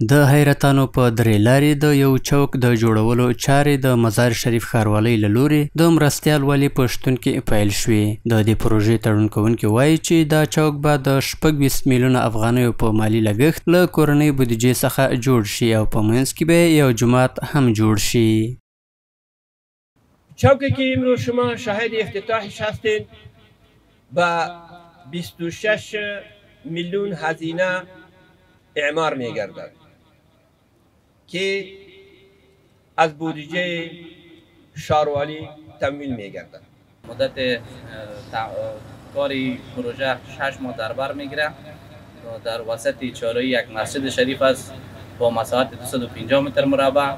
د حیرتانو په درې لارې د یو چوک د جوړولو چارې د مزار شریف ښاروالۍ له لوري د مرستیال والي په شتون کې پیل شوې. د دې پروژې تړون کوونکي وایي چې دا چوک به د 26 میلیونه افغانیو په مالي لګښت له کورنۍ بودیجې څخه جوړ شي او په منځ کې به یو جومات هم جوړ شي. چوکی که امروز شما شاهد افتتاحش هستید با 26 میلیون هزینه اعمار میگردد که از بودجه شهروالی تمویل میگردد. مدت کاری پروژه 6 ماه در بر میگیره. در وسط چهارراه یک مسجد شریف است با مساحت 250 متر مربع،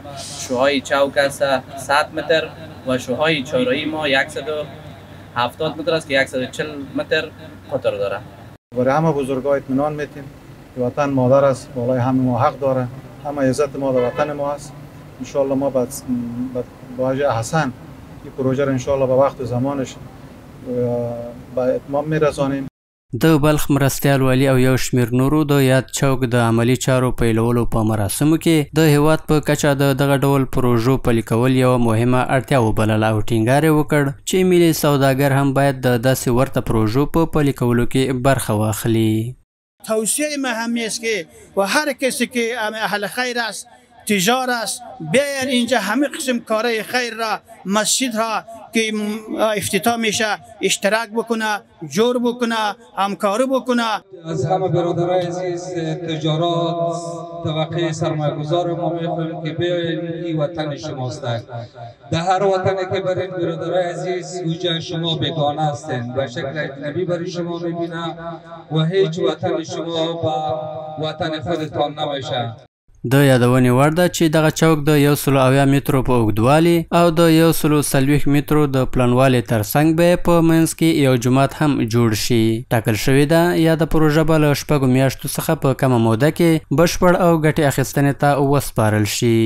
شوهای چوک است 100 متر و شوهای چهارراهی ما 170 متر است که 140 متر قطر داره. برای همه بزرگان اطمینان میتیم که وطن مادر است، بالای همه ما حق داره، همه عزت ما در وطن ما است. ان شاء الله ما با وجه احسن این پروژه را ان شاء الله به وقت و زمانش به اتمام میرسانیم. د بلخ مرستیال والی او یو شمیر نورو د یاد چوک د عملی چارو پیلولو په مراسمو کې د هیواد په کچه د دغه ډول پروژو پلي کول یوه مهمه اړتیا وبلله او ټینګار یې وکړ چې ملي سوداګر هم باید د داسې ورته پروژو په پلي کولو کې برخه واخلي. توصیه ما هم است که و هر کسی که اهل خیر است، تجار است، بیاین اینجا همه قسم کارهای خیر را، مسجد را که افتتاح میشه اشتراک بکنه، جور بکنه، همکاری بکنه. از همه برادرای عزیز تجارات طبقه سرمایه‌گذار ما میخواهیم که بیاین این وطن شماست. در هر وطنی که برین برادرای عزیز اوجا شما بیگانه هستین، به شکل اجنبی برای شما میبینه و هیچ وطن شما با وطن خودتان نمیشه. د یادونې وړ ده چې دغه چوک د 170 مترو په اوږدوالي او د 140 مترو د پلنوالي ترڅنګ به په منځ کې یو جومات هم جوړ شي. ټاکل شوې ده یا د پروژه به له 6 میاشتو څخه په کمه موده کې بشپړ او ګټې اخیستنې ته وسپارل شي.